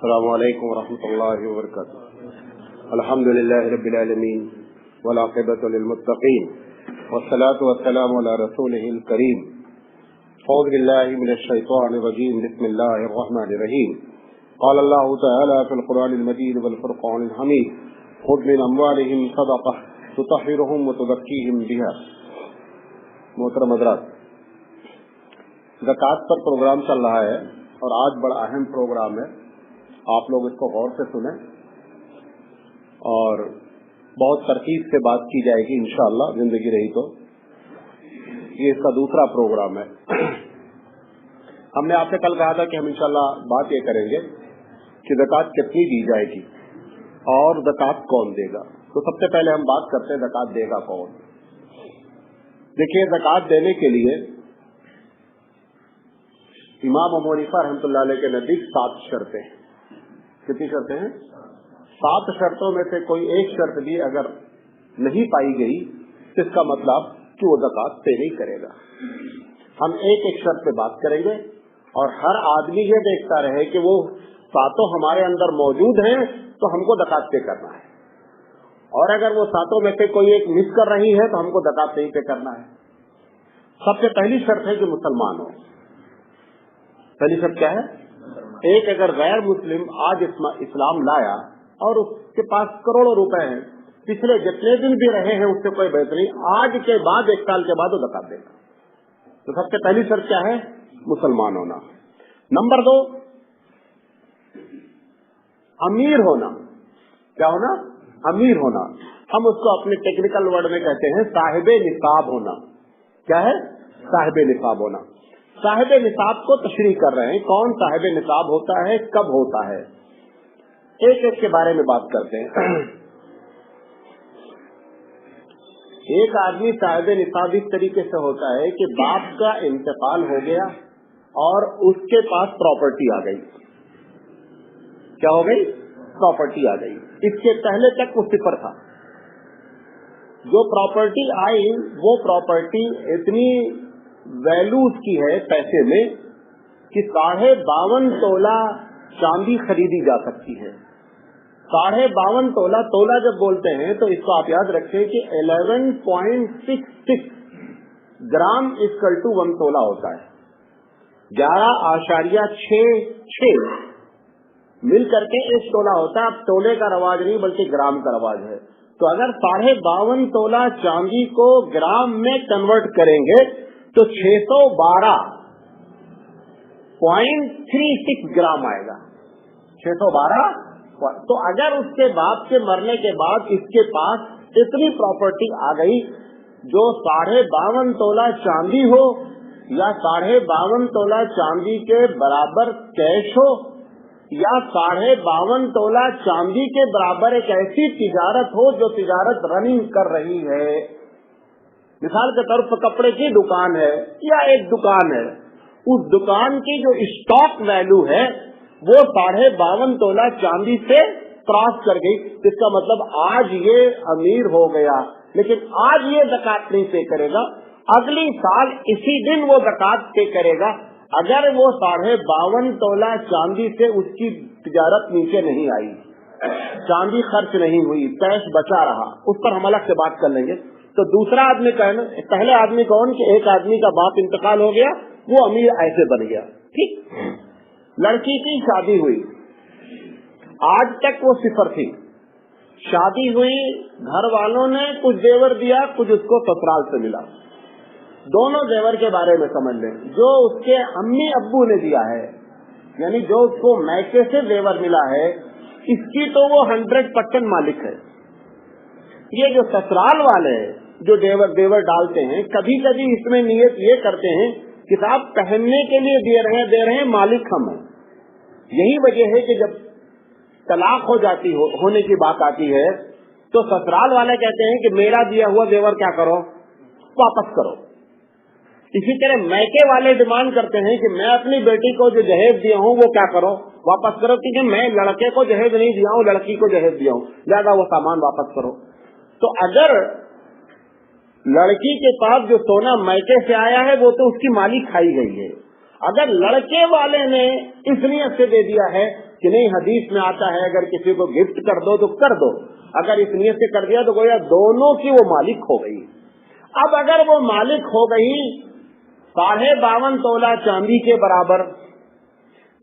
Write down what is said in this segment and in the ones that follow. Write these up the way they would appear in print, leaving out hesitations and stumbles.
السلام علیکم ورحمۃ اللہ وبرکاتہ. الحمد للہ رب العالمین والعاقبۃ للمتقین والصلاۃ والسلام علی رسولہ الکریم. اعوذ باللہ من الشیطان الرجیم. بسم اللہ الرحمن الرحیم. قال اللہ تعالی فی القرآن المجید والفرقان الحمید. خذ من اموالہم صدقہ تطہرہم وتزکیہم بہا. محترم حضرات، زکوٰۃ پر پروگرام چل رہا ہے اور آج بڑا اہم پروگرام ہے. آپ لوگ اس کو غور سے سنیں اور بہت ترتیب سے بات کی جائے گی انشاءاللہ، زندگی رہی تو. یہ اس کا دوسرا پروگرام ہے. ہم نے آپ سے کل کہا تھا کہ ہم انشاءاللہ بات یہ کریں گے کہ زکوٰۃ کتنی دی جائے گی اور زکوٰۃ کون دے گا. تو سب سے پہلے ہم بات کرتے ہیں زکوٰۃ دے گا کون. دیکھیے، زکوٰۃ دینے کے لیے امام ابو حنیفہ رحمۃ اللہ علیہ کے نزدیک 7 شرطیں ہیں. کتنی شرطیں ہیں؟ 7 شرطوں میں سے کوئی ایک شرط بھی اگر نہیں پائی گئی تو اس کا مطلب کہ وہ زکوٰۃ پے نہیں کرے گا. ہم ایک ایک شرط پہ بات کریں گے اور ہر آدمی یہ دیکھتا رہے کہ وہ 7 ہمارے اندر موجود ہیں تو ہم کو زکوٰۃ پے کرنا ہے، اور اگر وہ 7 میں سے کوئی ایک مس کر رہی ہے تو ہم کو زکوٰۃ نہیں پے کرنا ہے. سب سے پہلی شرط ہے کہ مسلمان ہو. پہلی شرط کیا ہے؟ ایک اگر غیر مسلم آج اسلام لایا اور اس کے پاس کروڑوں روپے ہیں، پچھلے جتنے دن بھی رہے ہیں اس سے کوئی بحث نہیں، آج کے بعد 1 سال کے بعد وہ زکوٰۃ دے گا. تو سب سے پہلی شرط کیا ہے؟ مسلمان ہونا. نمبر 2، امیر ہونا. کیا ہونا؟ امیر ہونا. ہم اس کو اپنے ٹیکنیکل ورڈ میں کہتے ہیں صاحب نصاب ہونا. کیا ہے؟ صاحب نصاب ہونا. صاحب نصاب کو تشریح کر رہے ہیں. کون صاحب نصاب ہوتا ہے، کب ہوتا ہے؟ ایک ایک کے بارے میں بات کرتے ہیں. ایک آدمی صاحب نصاب اس طریقے سے ہوتا ہے کہ باپ کا انتقال ہو گیا اور اس کے پاس پراپرٹی آ گئی. کیا ہو گئی؟ پراپرٹی آ گئی. اس کے پہلے تک وہ صفر تھا. جو پراپرٹی آئی وہ پراپرٹی اتنی ویلو اس کی ہے پیسے میں کہ 52.5 تولہ چاندی خریدی جا سکتی ہے. 52.5 تولہ، تولہ جب بولتے ہیں تو اس کو آپ یاد رکھیں کہ 11.66 گرام = 1 تولہ ہوتا ہے. 11.66 مل کر کے 1 تولہ ہوتا ہے. اب تولے کا رواج نہیں بلکہ گرام کا رواج ہے. تو اگر 52.5 تولہ چاندی کو گرام میں کنورٹ کریں گے تو 612.36 گرام آئے گا. 612. تو اگر اس کے باپ کے مرنے کے بعد اس کے پاس اتنی پراپرٹی آ گئی جو 52.5 تولہ چاندی ہو یا 52.5 تولہ چاندی کے برابر کیش ہو یا 52.5 تولہ چاندی کے برابر ایک ایسی تجارت ہو جو تجارت رننگ کر رہی ہے. مثال کے طور پر کپڑے کی دکان ہے یا ایک دکان ہے، اس دکان کی جو اسٹاک ویلو ہے وہ 52.5 تولہ چاندی سے کراس کر گئی. اس کا مطلب آج یہ امیر ہو گیا، لیکن آج یہ زکوٰۃ نہیں پے کرے گا. اگلی سال اسی دن وہ زکوٰۃ پے کرے گا اگر وہ 52.5 تولہ چاندی سے اس کی تجارت نیچے نہیں آئی، چاندی خرچ نہیں ہوئی، کیش بچا رہا. اس پر ہم الگ سے بات کر لیں گے. تو دوسرا آدمی کہنا، پہلے آدمی کون کہ ایک آدمی کا باپ انتقال ہو گیا، وہ امیر ایسے بن گیا. ٹھیک. لڑکی کی شادی ہوئی، آج تک وہ صفر تھی. شادی ہوئی، گھر والوں نے کچھ زیور دیا، کچھ اس کو سسرال سے ملا. دونوں زیور کے بارے میں سمجھ لیں. جو اس کے امی ابو نے دیا ہے، یعنی جو اس کو میکے سے زیور ملا ہے، اس کی تو وہ 100% مالک ہے. یہ جو سسرال والے جو زیور ڈالتے ہیں، کبھی کبھی اس میں نیت یہ کرتے ہیں کہ صاحب پہننے کے لیے دے رہے ہیں، مالک ہم ہیں. یہی وجہ ہے کہ جب طلاق ہونے کی بات آتی ہے تو سسرال والے کہتے ہیں کہ میرا دیا ہوا زیور کیا کرو، واپس کرو. اسی طرح میکے والے ڈیمانڈ کرتے ہیں کہ میں اپنی بیٹی کو جو جہیز دیا ہوں وہ کیا کرو، واپس کرو، کیونکہ میں لڑکے کو جہیز نہیں دیا ہوں، لڑکی کو جہیز دیا ہوں، لہذا وہ سامان واپس کرو. تو اگر لڑکی کے پاس جو سونا میکے سے آیا ہے وہ تو اس کی مالی کھائی گئی ہے. اگر لڑکے والے نے اس نیت سے دے دیا ہے کہ نہیں ہدیث میں آتا ہے اگر کسی کو گفٹ کر دو تو کر دو، اگر اس نیت سے کر دیا تو گویا دونوں کی وہ مالک ہو گئی۔ اب اگر وہ مالک ہو گئی 52.5 تولہ چاندی کے برابر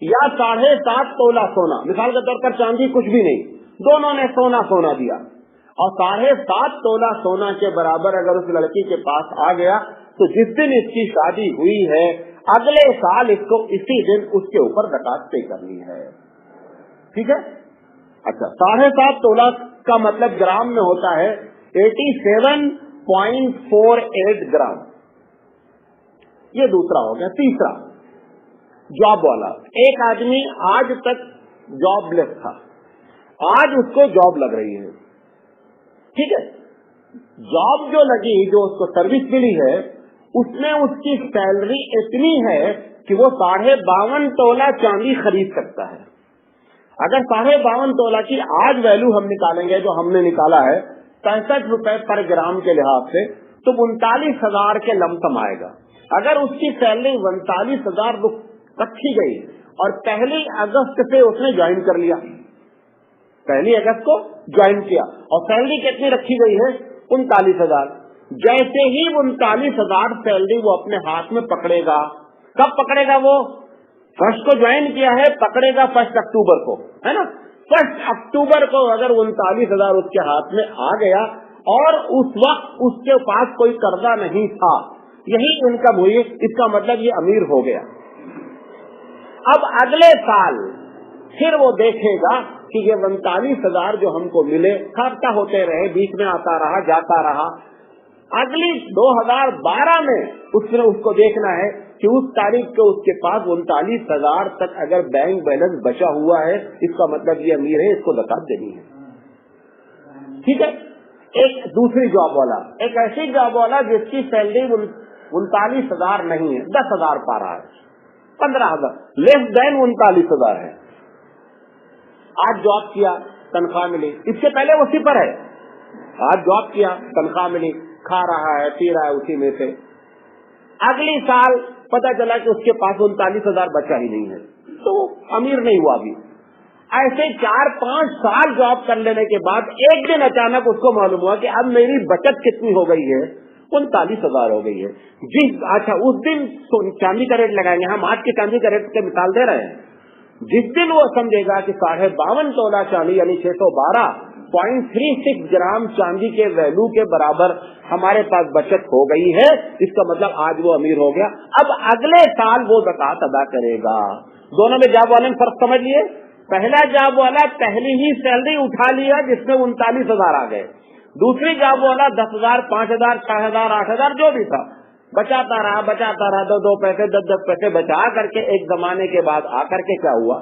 یا 7.5 تولہ سونا، مثال کے طور پر چاندی کچھ بھی نہیں، دونوں نے سونا سونا دیا، اور 7.5 تولہ سونا کے برابر اگر اس لڑکی کے پاس آ گیا تو جس دن اس کی شادی ہوئی ہے اگلے سال اس کو اسی دن اس کے اوپر زکات پے کرنی ہے، ٹھیک ہے؟ اچھا 7.5 تولہ کا مطلب گرام میں ہوتا ہے 87.48 گرام، یہ دوسرا ہو گیا۔ تیسرا جاب والا، ایک آدمی آج تک جاب لیس تھا، آج اس کو جاب لگ رہی ہے، ٹھیک ہے؟ جاب جو لگی، جو اس کو سروس ملی ہے، اس میں اس کی سیلری اتنی ہے کہ وہ 52.5 تولہ چاندی خرید سکتا ہے۔ اگر 52.5 تولہ کی آج ویلو ہم نکالیں گے، جو ہم نے نکالا ہے 65 روپے پر گرام کے لحاظ سے، تو 39,000 کے لم سم آئے گا۔ اگر اس کی سیلری 39,000 رکھی گئی اور 1 اگست سے اس نے جوائن کر لیا، 1 اگست کو جوائن کیا اور سیلری کتنی رکھی گئی ہے 39,000، جیسے ہی 39,000 سیلری وہ اپنے ہاتھ میں پکڑے گا، کب پکڑے گا؟ وہ 1 کو جوائن کیا ہے، پکڑے گا 1 اکتوبر کو، ہے نا؟ 1 اکتوبر کو اگر 39,000 اس کے ہاتھ میں آ گیا اور اس وقت اس کے پاس کوئی قرضہ نہیں تھا، یہی انکم ہوئی، اس کا مطلب یہ امیر ہو گیا۔ اب اگلے سال پھر وہ دیکھے گا کہ یہ 39,000 جو ہم کو ملے خرچہ ہوتے رہے، بیچ میں آتا رہا جاتا رہا، اگلی 2012 میں اس نے اس کو دیکھنا ہے کہ اس تاریخ کو اس کے پاس 39,000 تک اگر بینک بیلنس بچا ہوا ہے، اس کا مطلب یہ امیر ہے، اس کو زکات دینی ہے، ٹھیک ہے؟ ایک دوسری جاب والا، ایک ایسی جاب والا جس کی سیلری 39,000 نہیں ہے، 10,000 پا رہا ہے، 15,000، لیس دین 39,000 ہے، آج جاب کیا تنخواہ ملی، اس سے پہلے وہ صفر ہے، آج جاب کیا تنخواہ ملی، کھا رہا ہے پی رہا ہے اسی میں سے، اگلی سال پتہ چلا کہ اس کے پاس 39,000 بچا ہی نہیں ہے، تو امیر نہیں ہوا ابھی۔ ایسے 4-5 سال جاب کر لینے کے بعد ایک دن اچانک اس کو معلوم ہوا کہ اب میری بچت کتنی ہو گئی ہے، 39,000 ہو گئی ہے۔ اچھا اس دن چاندی کا ریٹ لگائیں گے، ہم آج کے چاندی کا ریٹ کی مثال دے رہے ہیں۔ جس دن وہ سمجھے گا کہ 52.5 تولہ چاندی یعنی 612.36 گرام چاندی کے ویلو کے برابر ہمارے پاس بچت ہو گئی ہے، اس کا مطلب آج وہ امیر ہو گیا، اب اگلے سال وہ زکات ادا کرے گا۔ دونوں میں جاب والے نے فرق سمجھ لیے؟ پہلا جاب والا پہلی ہی سیلری اٹھا لیا جس میں 39,000 آ گئے، دوسری جاب والا 10,000 5,000 6,000 8,000 جو بھی تھا بچاتا رہا 2 پیسے 10 پیسے بچا کر کے، ایک زمانے کے بعد آ کر کے کیا ہوا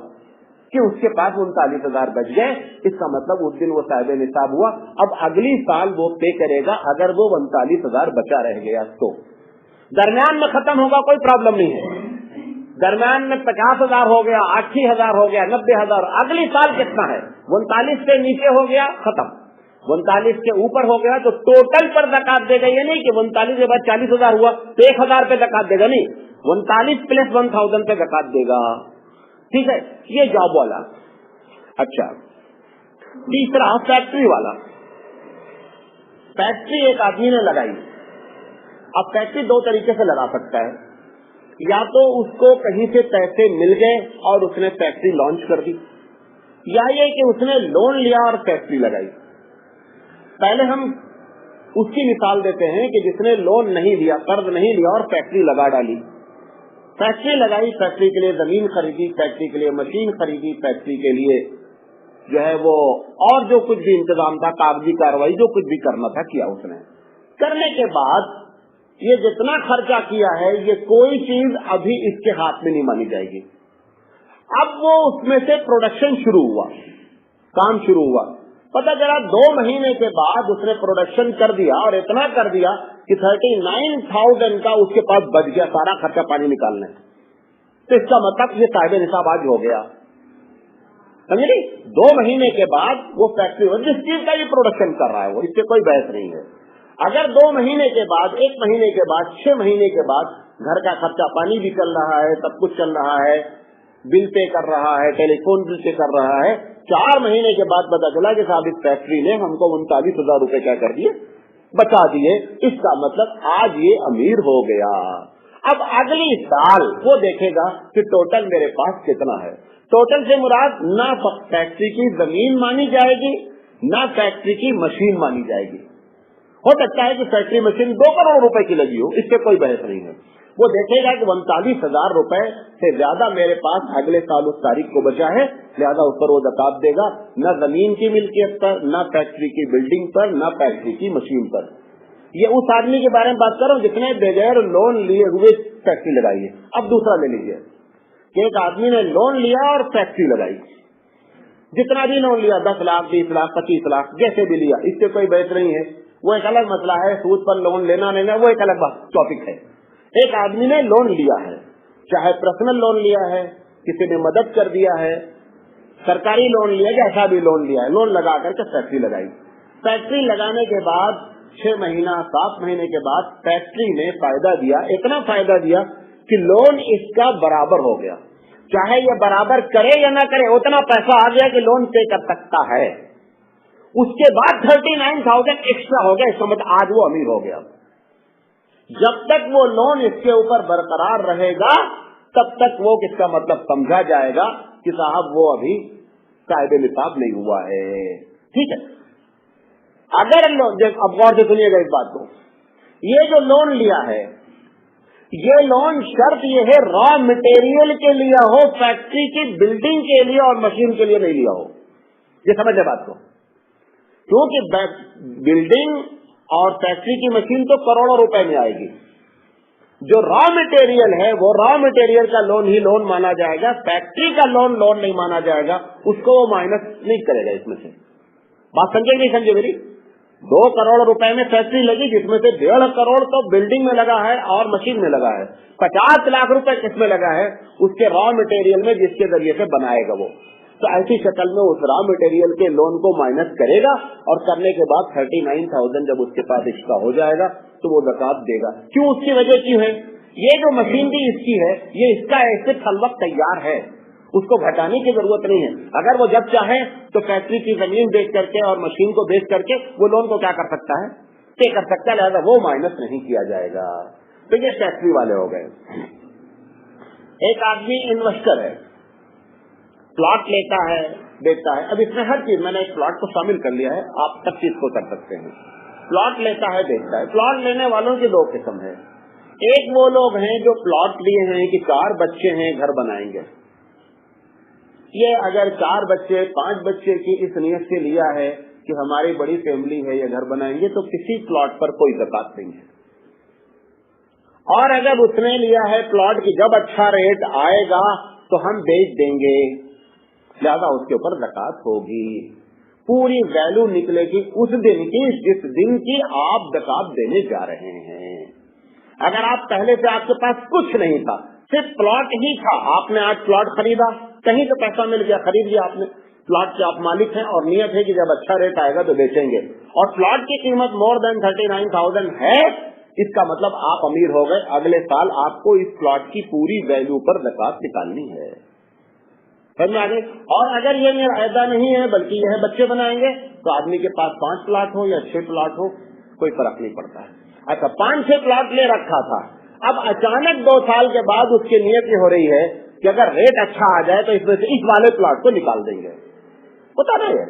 کہ اس کے پاس 39,000 بچ گئے، اس کا مطلب اس دن وہ صاحب نصاب ہوا۔ اب اگلی سال وہ پے کرے گا اگر وہ 39,000 بچا رہ گیا تو، درمیان میں ختم ہوگا کوئی پرابلم نہیں ہے، درمیان میں 50,000 ہو گیا 80,000 ہو گیا 90,000، اگلی سال کتنا ہے 39 سے نیچے ہو گیا ختم، 39 کے اوپر ہو گیا تو ٹوٹل پر زکات دے گا، یہ نہیں کہ 39 کے بعد 40,000 ہوا تو 1,000 پہ زکات دے گا، نہیں، 39 + 1,000 پہ زکات دے گا، ٹھیک ہے؟ یہ جاب والا۔ اچھا تیسرا فیکٹری والا، فیکٹری ایک آدمی نے لگائی، اب فیکٹری 2 طریقے سے لگا سکتا ہے، یا تو اس کو کہیں سے پیسے مل گئے اور اس نے فیکٹری لانچ کر دی، یا یہ کہ اس نے لون لیا اور فیکٹری لگائی۔ پہلے ہم اس کی مثال دیتے ہیں کہ جس نے لون نہیں لیا، قرض نہیں لیا اور فیکٹری لگا ڈالی، فیکٹری لگائی، فیکٹری کے لیے زمین خریدی، فیکٹری کے لیے مشین خریدی، فیکٹری کے لیے جو ہے وہ اور جو کچھ بھی انتظام تھا، کاغذی کاروائی جو کچھ بھی کرنا تھا کیا، اس نے کرنے کے بعد یہ جتنا خرچہ کیا ہے یہ کوئی چیز ابھی اس کے ہاتھ میں نہیں مانی جائے گی۔ اب وہ اس میں سے پروڈکشن شروع ہوا، کام شروع ہوا، پتہ چلا 2 مہینے کے بعد اس نے پروڈکشن کر دیا اور اتنا کر دیا کہ 39,000 کا اس کے پاس بچ گیا سارا خرچہ پانی نکالنے، تو اس کا مطلب یہ صاحب نصاب آج ہو گیا، سمجھے؟ 2 مہینے کے بعد وہ فیکٹری جس چیز کا یہ پروڈکشن کر رہا ہے وہ، اس سے کوئی بحث نہیں ہے، اگر 2 مہینے کے بعد 1 مہینے کے بعد 6 مہینے کے بعد گھر کا خرچہ پانی بھی چل رہا ہے، سب کچھ چل رہا ہے، बिल पे कर रहा है, टेलीफोन बिल पे कर रहा है, 4 महीने के बाद पता चला कि साहब इस फैक्ट्री ने हमको 39,000 रुपए क्या कर दिए, बचा दिए। इसका मतलब आज ये अमीर हो गया। अब अगली साल वो देखेगा कि टोटल मेरे पास कितना है। टोटल से मुराद ना फैक्ट्री की जमीन मानी जाएगी, ना फैक्ट्री की मशीन मानी जाएगी। हो सकता है कि फैक्ट्री मशीन 2 करोड़ रुपए की लगी हो, इससे कोई बहस नहीं है। वो देखेगा कि 39,000 रुपए से ज्यादा मेरे पास अगले साल उस तारीख को बचा है, लिहाजा उस पर वो ज़कात देगा, न जमीन की मिल्कियत पर, न फैक्ट्री की बिल्डिंग पर, न फैक्ट्री की मशीन पर। ये उस आदमी के बारे में बात कर रहा हूँ जिसने बगैर लोन लिए हुए फैक्ट्री लगाई है। अब दूसरा ले लीजिए कि एक आदमी ने लोन लिया और फैक्ट्री लगाई, जितना भी लोन लिया, 10 लाख, 20 लाख, 25 लाख, जैसे भी लिया, इससे कोई बहस नहीं है, वो एक अलग मसला है। सूद पर लोन लेना लेना वो एक अलग टॉपिक है। एक आदमी ने लोन लिया है, चाहे पर्सनल लोन लिया है, किसी ने मदद कर दिया है, सरकारी लोन लिया, जैसा भी लोन लिया है, लोन लगा करके फैक्ट्री लगाई। फैक्ट्री लगाने के बाद 6 महीना 7 महीने के बाद फैक्ट्री ने फायदा दिया, इतना फायदा दिया कि लोन इसका बराबर हो गया। चाहे ये बराबर करे या ना करे, उतना पैसा आ गया कि लोन पे कर सकता है। उसके बाद 39,000 एक्स्ट्रा हो गया, इसका मतलब आज वो अमीर हो गया। जब तक वो लोन इसके ऊपर बरकरार रहेगा तब तक वो किसका मतलब समझा जाएगा कि साहब वो अभी साहिब निसाब नहीं हुआ है। ठीक है, अगर अब गौर से सुनिएगा इस बात को, ये जो लोन लिया है, ये लोन शर्त ये है रॉ मटेरियल के लिया हो, फैक्ट्री की बिल्डिंग के लिए और मशीन के लिए नहीं लिया हो। ये समझे बात को, क्योंकि बिल्डिंग और फैक्ट्री की मशीन तो करोड़ों रुपए में आएगी। जो रॉ मटेरियल है वो रॉ मटेरियल का लोन ही लोन माना जाएगा, फैक्ट्री का लोन लोन नहीं माना जाएगा, उसको वो माइनस नहीं करेगा इसमें से। बात समझे नहीं समझे मेरी? 2 करोड़ रुपए में फैक्ट्री लगी, जिसमें से 1.5 करोड़ तो बिल्डिंग में लगा है और मशीन में लगा है। 50 लाख रुपए किसमें लगा है? उसके रॉ मटेरियल में, जिसके जरिए से बनाएगा वो। तो ऐसी शक्ल में उस रॉ मटेरियल के लोन को माइनस करेगा और करने के बाद 39,000 जब उसके पास एक्स्ट्रा हो जाएगा तो वो ज़कात देगा। क्यों? उसकी वजह क्यों है? ये जो मशीनरी इसकी है, ये इसका ऐसे फलवक तैयार है, उसको घटाने की जरूरत नहीं है। अगर वो जब चाहे तो फैक्ट्री की जमीन बेच करके और मशीन को बेच करके वो लोन को क्या कर सकता है, पे कर सकता है, लिहाजा वो माइनस नहीं किया जाएगा। तो ये फैक्ट्री वाले हो गए। एक आदमी इन्वेस्टर है, प्लॉट लेता है, बेचता है। अब इसमें हर चीज, मैंने एक प्लॉट को शामिल कर लिया है, आप सब चीज को कर सकते हैं। प्लॉट लेता है, बेचता है। प्लॉट लेने वालों की 2 किस्म है। एक वो लोग हैं जो प्लॉट लिए हैं कि 4 बच्चे हैं, घर बनाएंगे। ये अगर 4 बच्चे 5 बच्चे की इस नियत से लिया है कि हमारी बड़ी फैमिली है, ये घर बनाएंगे, तो किसी प्लॉट पर कोई ज़कात नहीं है। और अगर उसने लिया है प्लॉट की जब अच्छा रेट आएगा तो हम बेच देंगे, लिहाजा उसके ऊपर ज़कात होगी। पूरी वैल्यू निकलेगी उस दिन की जिस दिन की आप ज़कात देने जा रहे हैं। अगर आप पहले से आपके पास कुछ नहीं था, सिर्फ प्लॉट ही था, आपने आज प्लॉट खरीदा, कहीं से पैसा मिल गया, खरीद लिया आपने, प्लॉट के आप मालिक हैं और नियत है कि जब अच्छा रेट आएगा तो बेचेंगे, और प्लॉट की कीमत मोर देन 39,000 है, इसका मतलब आप अमीर हो गए। अगले साल आपको इस प्लॉट की पूरी वैल्यू पर ज़कात निकालनी है। समझ आ गई? और अगर ये मेरा ऐसा नहीं है बल्कि यह बच्चे बनाएंगे, तो आदमी के पास 5 प्लॉट हो या 6 प्लॉट हो, कोई फर्क नहीं पड़ता है। अच्छा, 5-6 प्लॉट ले रखा था, अब अचानक 2 साल के बाद उसकी नियत ये हो रही है कि अगर रेट अच्छा आ जाए तो इसमें से इस वाले प्लॉट को निकाल देंगे, होता नहीं है।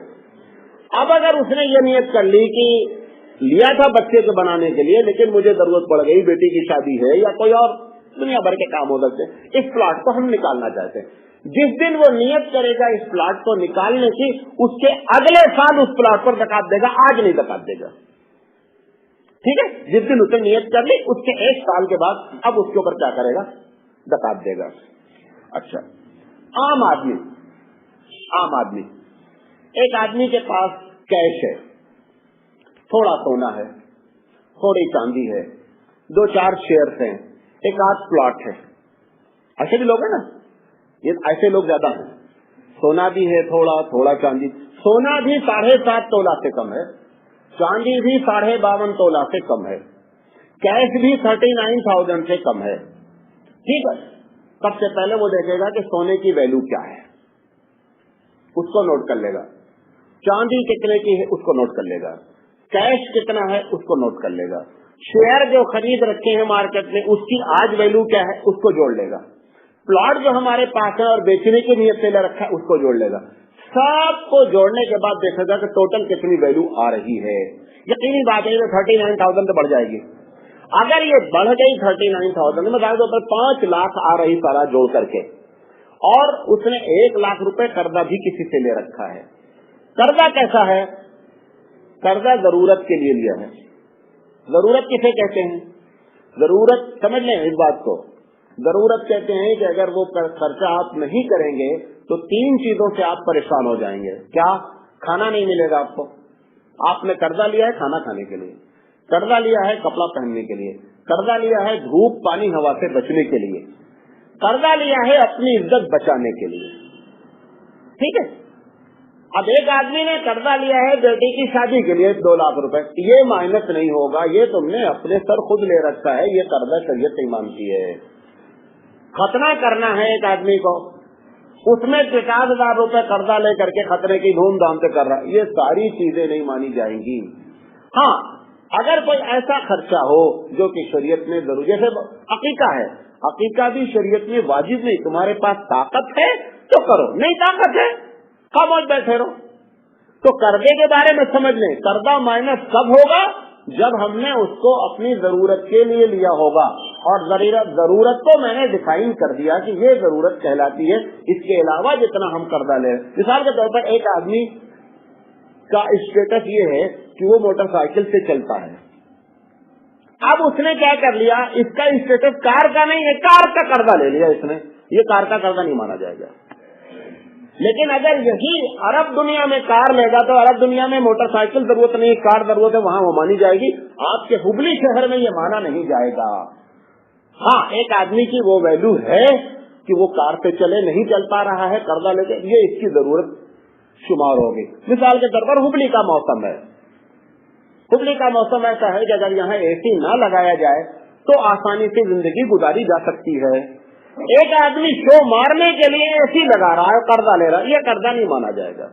अब अगर उसने ये नियत कर ली कि लिया था बच्चे को बनाने के लिए, लेकिन मुझे जरूरत पड़ गई, बेटी की शादी है या कोई और दुनिया भर के काम हो सकते, इस प्लॉट को हम निकालना चाहते हैं। जिस दिन वो नियत करेगा इस प्लॉट को निकालने की, उसके अगले साल उस प्लॉट पर ज़कात देगा, आज नहीं ज़कात देगा। ठीक है, जिस दिन उसने नियत कर ली उसके 1 साल के बाद अब उसके ऊपर क्या करेगा, ज़कात देगा। अच्छा, आम आदमी एक आदमी के पास कैश है, थोड़ा सोना है, थोड़ी चांदी है, 2-4 शेयर्स हैं, एक आध प्लॉट है। ऐसे भी लोग हैं ना, ये ऐसे लोग ज्यादा हैं। सोना भी है थोड़ा चांदी, सोना भी 7.5 तोला से कम है, चांदी भी 52.5 तोला से कम है, कैश भी 39,000 से कम है। ठीक है, سب سے پہلے وہ دیکھے گا کہ سونے کی ویلو کیا ہے، اس کو نوٹ کر لے گا، چاندی کتنے کی ہے اس کو نوٹ کر لے گا، کیش کتنا ہے اس کو نوٹ کر لے گا، شیئر جو خرید رکھے ہیں مارکیٹ میں اس کی آج ویلو کیا ہے اس کو جوڑ لے گا، پلاٹ جو ہمارے پاس ہے اور بیچنے کی نیت سے لے رکھا ہے اس کو جوڑ لے گا. سب کو جوڑنے کے بعد دیکھے گا کہ ٹوٹل کتنی ویلو آ رہی ہے. یقینی بات ہے 39,000 تو بڑھ جائے گی. اگر یہ بڑھ گئی 39,000 میں 5 لاکھ آ رہی سارا جوڑ کر کے، اور اس نے 1 لاکھ روپے قرضہ بھی کسی سے لے رکھا ہے. قرضہ کیسا ہے؟ قرضہ ضرورت کے لیے لیا ہے. ضرورت کسے کہتے ہیں؟ ضرورت سمجھ لیں اس بات کو. ضرورت کہتے ہیں کہ اگر وہ خرچہ آپ نہیں کریں گے تو 3 چیزوں سے آپ پریشان ہو جائیں گے. کیا؟ کھانا نہیں ملے گا آپ کو، آپ نے قرضہ لیا ہے کھانا کھانے کے لیے، قرضہ لیا ہے کپڑا پہننے کے لیے، قرضہ لیا ہے دھوپ پانی ہوا سے بچنے کے لیے، قرضہ لیا ہے اپنی عزت بچانے کے لیے. ٹھیک ہے. اب ایک آدمی نے قرضہ لیا ہے بیٹی کی شادی کے لیے 2 لاکھ روپے، یہ مائنس نہیں ہوگا، یہ تم نے اپنے سر خود لے رکھا ہے، یہ قرضہ شریعت نہیں مانتی ہے. ختنہ کرنا ہے ایک آدمی کو، اس میں 50,000 روپے قرضہ لے کر کے خطرے کی دھوم دھام سے کر رہا ہے، یہ ساری چیزیں نہیں مانی جائیں گی. ہاں اگر کوئی ایسا خرچہ ہو جو کہ شریعت میں ضروری، جیسے عقیقہ ہے، عقیقہ بھی شریعت میں واجب نہیں، تمہارے پاس طاقت ہے تو کرو، نہیں طاقت ہے خاموش بیٹھے رہو. تو قرضے کے بارے میں سمجھ لیں، قرضہ مائنس کب ہوگا؟ جب ہم نے اس کو اپنی ضرورت کے لیے لیا ہوگا. اور ضرورت کو میں نے ڈیفائن کر دیا کہ یہ ضرورت کہلاتی ہے، اس کے علاوہ جتنا ہم قرضہ لیں. مثال کے طور پر ایک آدمی کا اسٹیٹس یہ ہے کہ وہ موٹر سائیکل سے چلتا ہے. اب اس نے کیا کر لیا، اس کا اسٹیٹس کار کا نہیں ہے، کار کا قرضہ لے لیا اس نے، یہ کار کا قرضہ نہیں مانا جائے گا. لیکن اگر یہی عرب دنیا میں کار لے گا تو عرب دنیا میں موٹر سائیکل ضرورت نہیں، کار ضرورت ہے، وہاں وہ مانی جائے گی. آپ کے ہبلی شہر میں یہ مانا نہیں جائے گا. ہاں ایک آدمی کی وہ ویلو ہے کہ وہ کار پہ چلے، نہیں چل پا رہا ہے، قرضہ لے کے، یہ اس کی ضرورت شمار ہوگی. مثال کے طور پر ہبلی کا موسم ہے، ہبلی کا موسم ایسا ہے کہ اگر یہاں اے سی نہ لگایا جائے تو آسانی سے زندگی گزاری جا سکتی ہے. ایک آدمی شو مارنے کے لیے اے سی لگا رہا ہے، قرضہ لے رہا ہے، یہ قرضہ نہیں مانا جائے گا.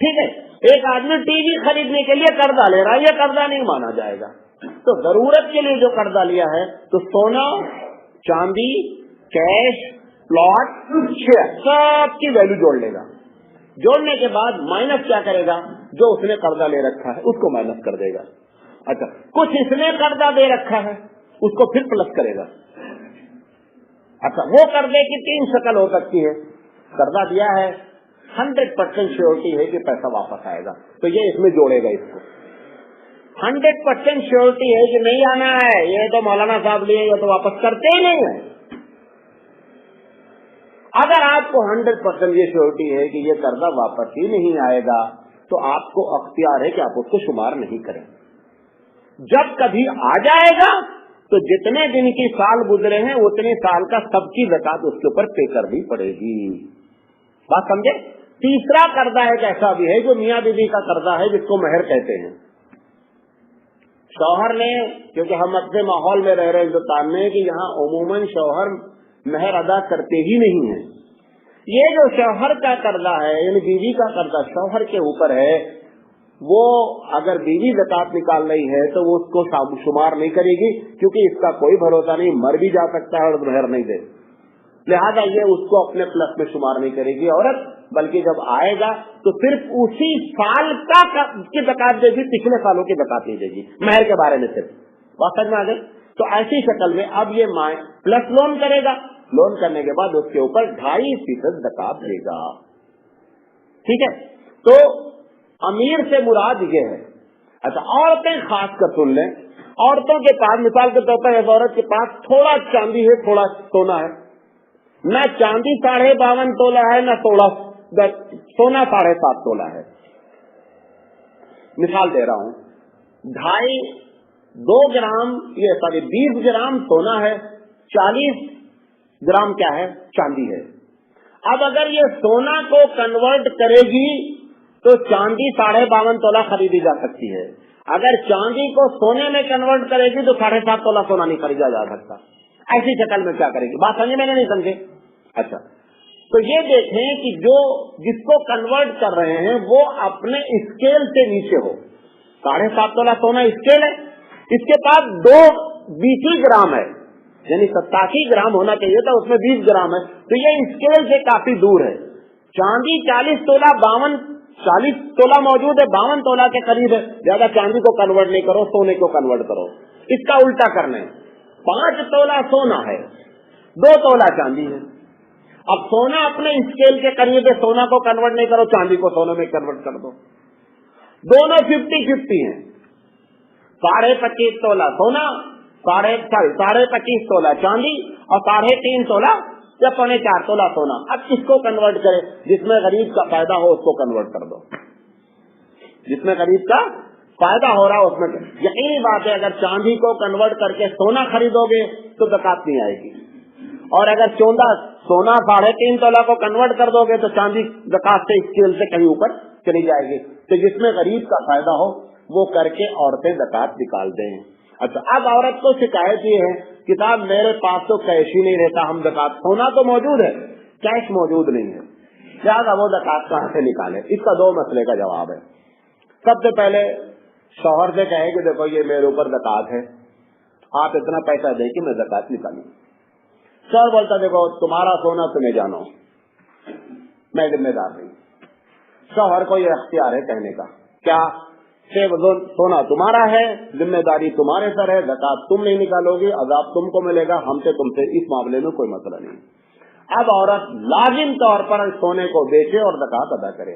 ٹھیک ہے. ایک آدمی ٹی وی خریدنے کے لیے قرضہ لے رہا ہے، یہ قرضہ نہیں مانا جائے گا. تو ضرورت کے لیے جو قرضہ لیا ہے تو سونا، چاندی، کیش، پلاٹ، شیئر، سب کی ویلو جوڑ لے گا. جوڑنے کے بعد مائنس کیا کرے گا؟ جو اس نے قرضہ لے رکھا ہے اس کو مائنس کر دے گا. اچھا کچھ اس نے قرضہ دے رکھا ہے اس کو پھر پلس کرے گا. اچھا وہ قرضے کی 3 شکل ہو سکتی ہے. قرضہ دیا ہے 100% شیورٹی ہے کہ پیسہ واپس آئے گا، تو یہ اس میں جوڑے گا. اس کو 100% شیورٹی ہے کہ نہیں آنا ہے، یہ تو مولانا صاحب لیے یہ تو واپس کرتے ہی نہیں ہے. اگر آپ کو 100% یہ شیورٹی ہے کہ یہ قرضہ واپس ہی نہیں آئے گا تو آپ کو اختیار ہے کہ آپ اس کو شمار نہیں کریں. جب کبھی آ جائے گا تو جتنے دن کی سال گزرے ہیں اتنے سال کا سب کی زکات اس کے اوپر پے کرنی پڑے گی. بات سمجھے؟ تیسرا قرضہ ایک ایسا بھی ہے جو میاں بیوی کا قرضہ ہے جس کو مہر کہتے ہیں. شوہر نے، کیونکہ ہم اپنے ماحول میں رہ رہے ہندوستان میں کہ یہاں عموماً شوہر مہر ادا کرتے ہی نہیں ہیں. یہ جو شوہر کا قرضہ ہے یعنی بیوی کا قرضہ شوہر کے اوپر ہے، وہ اگر بیوی زکات نکال رہی ہے تو وہ اس کو شمار نہیں کرے گی، کیونکہ اس کا کوئی بھروسہ نہیں، مر بھی جا سکتا ہے اور مہر نہیں دے. لہذا یہ اس کو اپنے پلس میں شمار نہیں کرے گی عورت، بلکہ جب آئے گا تو صرف اسی سال کی زکات دے گی، پچھلے سالوں کی زکات نہیں دے گی مہر کے بارے میں صرف. بات سمجھ میں آ گئی؟ تو ایسی شکل میں اب یہ پلس لون کرے گا، لون کرنے کے بعد اس کے اوپر 2.5% زکات دے گا. ٹھیک ہے. تو امیر سے مراد یہ ہے. اچھا عورتیں خاص کر سن لیں، عورتوں کے پاس مثال کے طور پر ایک عورت کے پاس تھوڑا چاندی ہے، تھوڑا سونا ہے، نہ چاندی 52.5 تولہ ہے، نہ سونا 7.5 تولہ ہے. مثال دے رہا ہوں، 2 گرام 20 گرام سونا ہے، 40 گرام کیا ہے؟ چاندی ہے. اب اگر یہ سونا کو کنورٹ کرے گی تو چاندی 52.5 تولہ خریدی جا سکتی ہے. اگر چاندی کو سونے میں کنورٹ کرے گی تو 7.5 تولہ سونا نہیں خریدا جا سکتا. ऐसी शक्ल में क्या करेगी? बात समझे मैंने, नहीं समझे? अच्छा, तो ये देखें कि जो जिसको कन्वर्ट कर रहे हैं वो अपने स्केल से नीचे हो। 7.5 तोला सोना स्केल है, इसके पास 2 ग्राम है, यानी 87 ग्राम होना चाहिए था, उसमें 20 ग्राम है, तो ये स्केल से काफी दूर है। चांदी 40 तोला 40 तोला मौजूद है, 52 तोला के करीब है, ज्यादा चांदी को कन्वर्ट नहीं करो, सोने को कन्वर्ट करो। इसका उल्टा करना है, 5 तोला सोना है, 2 तोला चांदी है। अब सोना अपने स्केल के करीब है, सोना को कन्वर्ट नहीं करो, चांदी को सोने में कन्वर्ट कर दो। दोनों 50-50 हैं। 25.5 तोला सोना, 25.5 तोला चांदी और 3.5 तोला या 4.25 तोला सोना। अब किसको कन्वर्ट करे? जिसमें गरीब का फायदा हो उसको कन्वर्ट कर दो, जिसमें गरीब का फायदा हो रहा है उसमें। यही बात है, अगर चांदी को कन्वर्ट करके सोना खरीदोगे तो ज़कात नहीं आएगी, और अगर सोना 3.5 तोला को कन्वर्ट कर दोगे तो चांदी ज़कात से स्केल से कहीं ऊपर चली जाएगी। तो जिसमें गरीब का फायदा हो वो करके औरतें ज़कात निकाल दें। अच्छा, अब औरत को शिकायत ये है कि साहब मेरे पास तो कैश ही नहीं रहता, हम ज़कात, सोना तो मौजूद है, कैश मौजूद नहीं है, ज्यादा वो ज़कात कहाँ से निकाले? इसका 2 मसले का जवाब है। सबसे पहले शौहर से कहे कि देखो ये मेरे ऊपर ज़कात है, आप इतना पैसा दें कि मैं ज़कात निकालूं। शौहर बोलता देखो तुम्हारा सोना तुम्हें जानो, मैं जिम्मेदार नहीं। शौहर को यह अख्तियार है कहने का, क्या सोना तुम्हारा है, जिम्मेदारी तुम्हारे सर है, ज़कात तुम नहीं निकालोगे, अज़ाब तुमको मिलेगा, हमसे तुमसे इस मामले में कोई मसला नहीं। अब औरत लाजिम तौर पर सोने को बेचे और ज़कात अदा करे,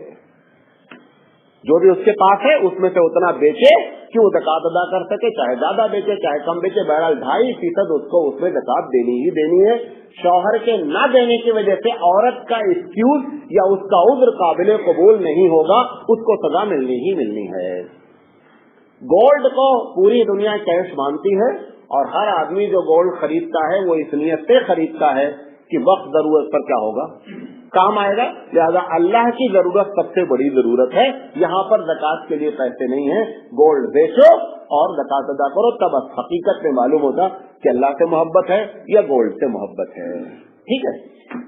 जो भी उसके पास है उसमें से उतना बेचे कि वो ज़कात अदा कर सके, चाहे ज्यादा बेचे चाहे कम बेचे, बहरहाल 2.5% उसको उसमें ज़कात देनी ही देनी है। शौहर के न देने की वजह से औरत का एक्सक्यूज या उसका उज्र काबिल कबूल नहीं होगा, उसको सजा मिलनी ही मिलनी है। गोल्ड को पूरी दुनिया कैश मानती है, और हर आदमी जो गोल्ड खरीदता है वो इस नियत से खरीदता है कि वक्त जरूरत पर क्या होगा, काम आएगा। लिहाजा अल्लाह की जरूरत सबसे बड़ी जरूरत है, यहाँ पर ज़कात के लिए पैसे नहीं है। गोल्ड बेचो और ज़कात अदा करो, तब हकीकत में मालूम होगा कि अल्लाह से मोहब्बत है या गोल्ड से मोहब्बत है। ठीक है,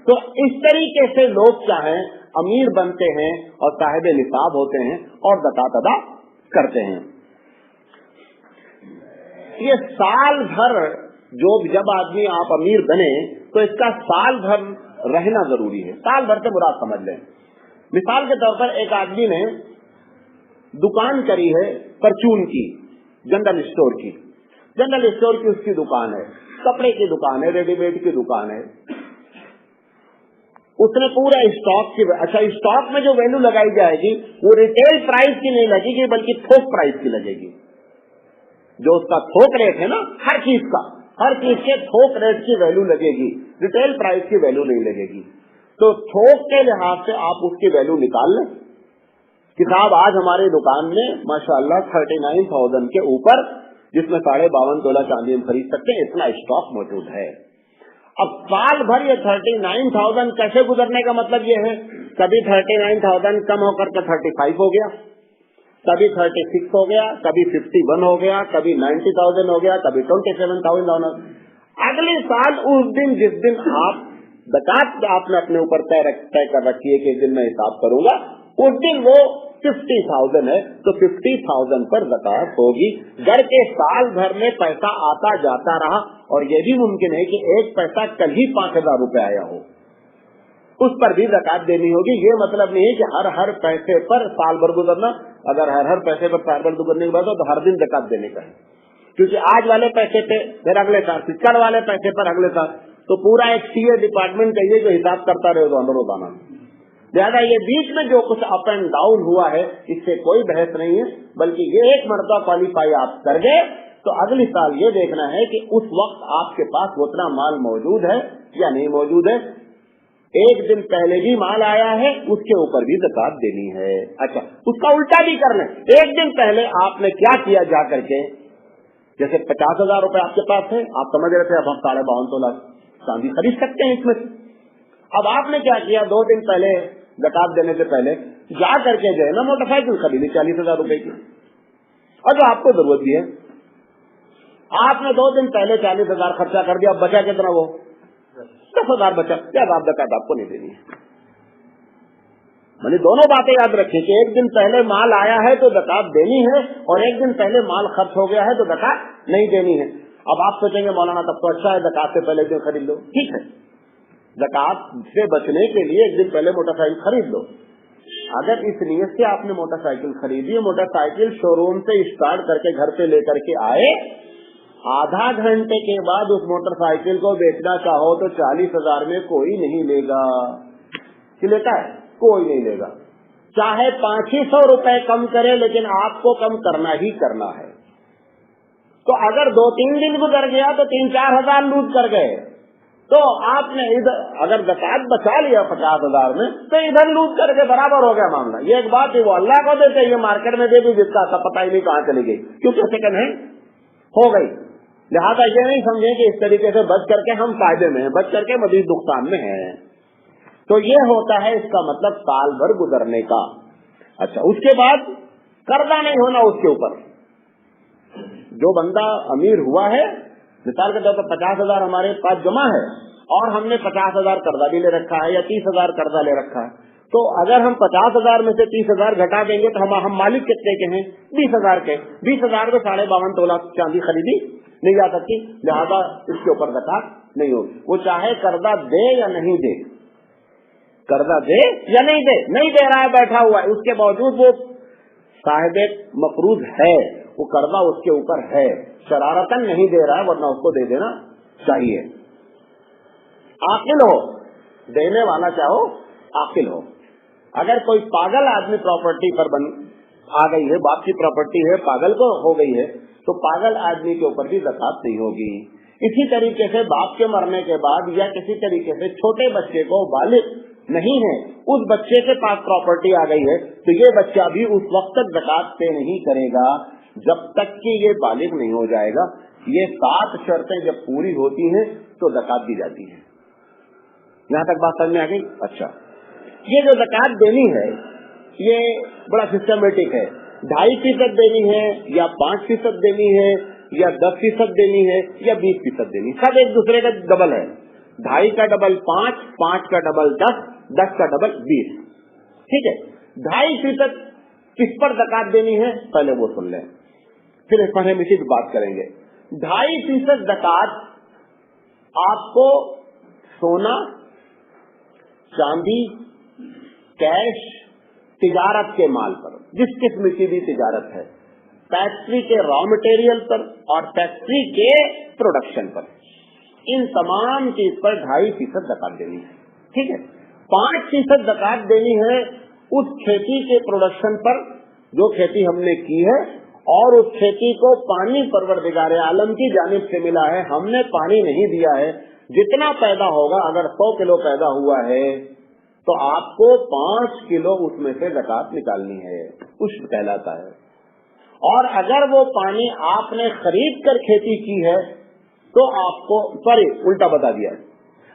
तो इस तरीके से लोग क्या है, अमीर बनते हैं और साहिब निसाब होते हैं और ज़कात अदा करते हैं। ये साल भर जब आदमी आप अमीर बने तो इसका साल भर रहना जरूरी है। साल भर से मुराद समझ लें, मिसाल के तौर पर एक आदमी ने दुकान करी है परचून की, जनरल स्टोर की, जनरल स्टोर की उसकी दुकान है, कपड़े की दुकान है, रेडीमेड की दुकान है, उसने पूरा स्टॉक की, अच्छा स्टॉक में जो वैल्यू लगाई जाएगी वो रिटेल प्राइस की नहीं लगेगी बल्कि थोक प्राइस की लगेगी। जो उसका थोक रेट है ना, हर चीज के थोक रेट की वैल्यू लगेगी, रिटेल प्राइस की वैल्यू नहीं लगेगी। तो थोक के लिहाज से आप उसकी वैल्यू निकाल लें कि साहब आज हमारी दुकान में माशाल्लाह 39,000 के ऊपर, जिसमें 52.5 तोला चांदी हम खरीद सकते हैं, इतना स्टॉक मौजूद है। अब साल भर ये 39,000 कैसे गुजरने का मतलब ये है, कभी 39,000 कम होकर के 35 हो गया, कभी 36 हो गया, कभी 51 हो गया, कभी 90,000 हो गया, कभी 27,000। अगले साल उस दिन जिस दिन आप ज़कात आपने अपने ऊपर तय कर रखी है कि इस दिन मैं हिसाब करूंगा, उस दिन वो 50,000 है, तो 50,000 पर ज़कात होगी। घर के साल भर में पैसा आता जाता रहा, और ये भी मुमकिन है कि एक पैसा कल ही 5,000 रुपए आया हो, उस पर भी ज़कात देनी होगी। ये मतलब नहीं है कि हर पैसे पर साल भर गुजरना, अगर हर पैसे पर साल भर गुजरने के बाद तो हर दिन ज़कात देने का है, क्योंकि आज वाले पैसे पे फिर अगले साल, कल वाले पैसे पर अगले साल, तो पूरा एक सीए डिपार्टमेंट चाहिए जो हिसाब करता रहे रोजाना। लिहाजा ये बीच में जो कुछ अप एंड डाउन हुआ है इससे कोई बहस नहीं है, बल्कि ये एक मरतबा क्वालिफाई आप कर गए तो अगले साल ये देखना है कि उस वक्त आपके पास उतना माल मौजूद है या नहीं मौजूद है। एक दिन पहले भी माल आया है, उसके ऊपर भी ज़कात देनी है। अच्छा, उसका उल्टा भी करना है, एक दिन पहले आपने क्या किया जा करके, जैसे 50,000 रुपए आपके पास है, आप समझ रहे थे अब हम 52.5 तोला चांदी खरीद सकते हैं इसमें से। अब आपने क्या किया, 2 दिन पहले ज़कात देने से पहले जा करके जो है ना मोटरसाइकिल खरीदी 40,000 रुपए की, और जो आपको जरूरत भी है। آپ نے 2 दिन पहले 40,000 खर्चा कर दिया, अब बचा कितना? वो 10,000 बचा, क्या ज़कात आपको नहीं देनी है। मैंने दोनों बातें याद रखी कि एक दिन पहले माल आया है तो ज़कात देनी है, और एक दिन पहले माल खर्च हो गया है तो ज़कात नहीं देनी है। अब आप सोचेंगे मौलाना तब तो अच्छा है, ज़कात से पहले क्यों खरीद लो? ठीक है, ज़कात से बचने के लिए एक दिन पहले मोटरसाइकिल खरीद लो। अगर इस नियत से आपने मोटरसाइकिल खरीदी, मोटरसाइकिल शोरूम से स्टार्ट करके घर पे लेकर के आए, आधा घंटे के बाद उस मोटरसाइकिल को बेचना चाहो तो 40,000 में कोई नहीं लेगा। कि लेता है? कोई नहीं लेगा, चाहे 500 रुपए कम करे, लेकिन आपको कम करना ही करना है। तो अगर 2-3 दिन गुजर गया तो 3-4 हजार लूट कर गए, तो आपने इधर अगर ज़कात बचा लिया 50,000 में, तो इधर लूट करके बराबर हो गया मामला। ये एक बात है, वो अल्लाह को देते, ये मार्केट में दे दी जिसका पता ही नहीं कहाँ चली गई, क्योंकि सेकंड हैंड हो गई। लिहाजा ये नहीं समझे कि इस तरीके से बच करके हम फायदे में हैं, बच करके मजीद नुकसान में हैं। तो ये होता है इसका मतलब साल भर गुजरने का। अच्छा, उसके बाद कर्जा नहीं होना उसके ऊपर। जो बंदा अमीर हुआ है, मिसाल के तौर पर 50,000 हमारे पास जमा है और हमने 50,000 कर्जा भी ले रखा है या 30,000 कर्जा ले रखा है, तो अगर हम 50,000 में से 30,000 घटा देंगे तो हम मालिक कितने के हैं? 20,000 के। 20,000 में 52.5 तोला चांदी खरीदी नहीं जा सकती, लिहाजा इसके ऊपर ज़कात नहीं होगी। वो चाहे कर्जा दे या नहीं दे, कर्जा दे या नहीं दे, नहीं दे रहा है, बैठा हुआ है, उसके बावजूद वो साहिब मफरूज है, वो कर्जा उसके ऊपर है, शरारतन नहीं दे रहा है, वरना उसको दे देना चाहिए। आकिल हो, देने वाला चाहो आकिल हो। अगर कोई पागल आदमी प्रॉपर्टी पर आ गई है, बाप की प्रॉपर्टी है, पागल को हो गई है, तो पागल आदमी के ऊपर भी ज़कात नहीं होगी। इसी तरीके से बाप के मरने के बाद या किसी तरीके से छोटे बच्चे को बालिग नहीं है, उस बच्चे के पास प्रॉपर्टी आ गई है, तो ये बच्चा भी उस वक्त तक ज़कात पे नहीं करेगा जब तक कि ये बालिग नहीं हो जाएगा। ये 7 शर्तें जब पूरी होती हैं तो ज़कात दी जाती है। यहाँ तक बात समझ में आ गई? अच्छा, ये जो ज़कात देनी है ये बड़ा सिस्टमेटिक है। 2.5% देनी है या 5% देनी है या 10% देनी है या 20% देनी, सब एक दूसरे का डबल है। 2.5 का डबल 5, 5 का डबल 10, 10 का डबल 20। ठीक है, 2.5% किस पर ज़कात देनी है पहले वो सुन लें, फिर इस पर हम इसी पर बात करेंगे। 2.5% ज़कात आपको सोना, चांदी, कैश, तिजारत के माल पर, जिस किस्म की भी तिजारत है, फैक्ट्री के रॉ मटेरियल पर और फैक्ट्री के प्रोडक्शन पर, इन तमाम चीज पर 2.5% ज़कात देनी है। ठीक है, 5% ज़कात देनी है उस खेती के प्रोडक्शन पर जो खेती हमने की है, और उस खेती को पानी परवरदिगार आलम की जानिब से मिला है, हमने पानी नहीं दिया है। जितना पैदा होगा, अगर 100 किलो पैदा हुआ है तो आपको 5 किलो उसमें से ज़कात निकालनी है, उश्र कहलाता है। और अगर वो पानी आपने खरीद कर खेती की है तो आपको, सॉरी उल्टा बता दिया,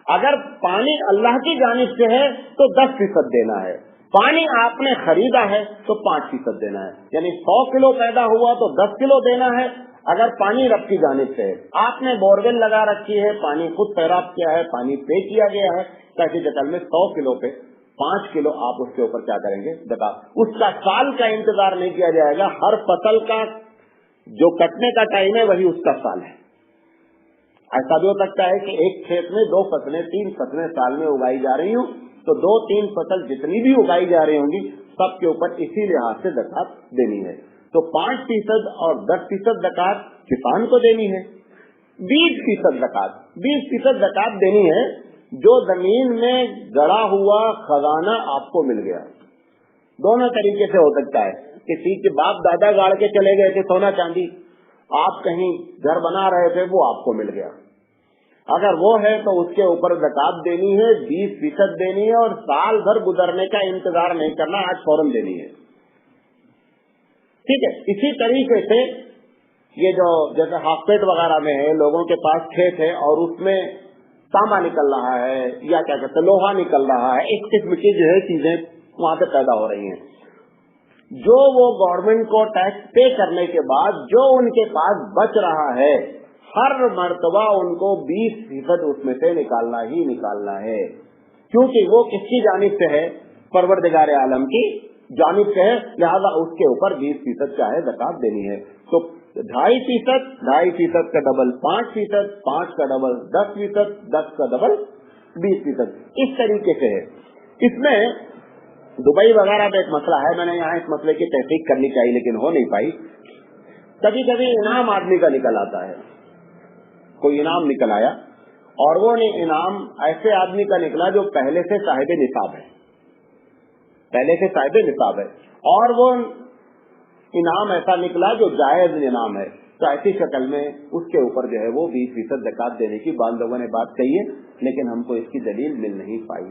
अगर पानी अल्लाह की जानिब से है तो 10% देना है, पानी आपने खरीदा है तो 5% देना है। यानी 100 किलो पैदा हुआ तो 10 किलो देना है। अगर पानी रब की जानिब से है, आपने बोरवेल लगा रखी है, पानी खुद तैराब किया है, पानी पे किया गया है, कैसी शक्ल में 100 किलो पे 5 किलो आप उसके ऊपर क्या करेंगे? ज़कात। उसका साल का इंतजार नहीं किया जाएगा, हर फसल का जो कटने का टाइम है वही उसका साल है। ऐसा भी हो सकता है कि एक खेत में 2 फसलें 3 फसलें साल में उगाई जा रही हूँ, तो 2-3 फसल जितनी भी उगाई जा रही होंगी सबके ऊपर इसी लिहाज से ज़कात देनी है। तो 5% और 10% ज़कात किसान को देनी है। 20% ज़कात देनी है जो जमीन में गड़ा हुआ खजाना आपको मिल गया। दोनों तरीके से हो सकता है, किसी के बाप दादा गाड़ के चले गए थे सोना चांदी, आप कहीं घर बना रहे थे, वो आपको मिल गया, अगर वो है तो उसके ऊपर ज़कात देनी है, 20% देनी है, और साल भर गुजरने का इंतजार नहीं करना, आज फौरन देनी है। ठीक है, इसी तरीके से ये जो जैसे हॉस्पिटल वगैरह में है, लोगों के पास खेत है और उसमें तांबा निकल रहा है या क्या कहते हैं लोहा निकल रहा है, इस किस्म की जो है चीजें वहां से पैदा हो रही हैं, जो वो गवर्नमेंट को टैक्स पे करने के बाद जो उनके पास बच रहा है हर मर्तबा उनको 20% उसमें से निकालना ही निकालना है, क्योंकि वो किसकी जानिब से है? परवरदिगार आलम की जानिब से है, लिहाजा उसके ऊपर 20% चाहे ज़कात देनी है। तो 2.5%, 2.5% का डबल 5%, 5 का डबल 10%, 10 का डबल 20%, इस तरीके से है। इसमें दुबई वगैरह में एक मसला है, मैंने यहाँ इस मसले की तहकीक करनी चाहिए लेकिन हो नहीं पाई। कभी कभी इनाम आदमी का निकल आता है, कोई इनाम निकल आया और वो इनाम ऐसे आदमी का निकला जो पहले से साहिब निसाब है, पहले से साहिब निसाब है, और वो इनाम ऐसा निकला जो जायज इनाम है, तो ऐसी शक्ल में उसके ऊपर जो है वो 20% ज़कात देने की बाद लोगों ने बात कही है, लेकिन हमको इसकी दलील मिल नहीं पाई।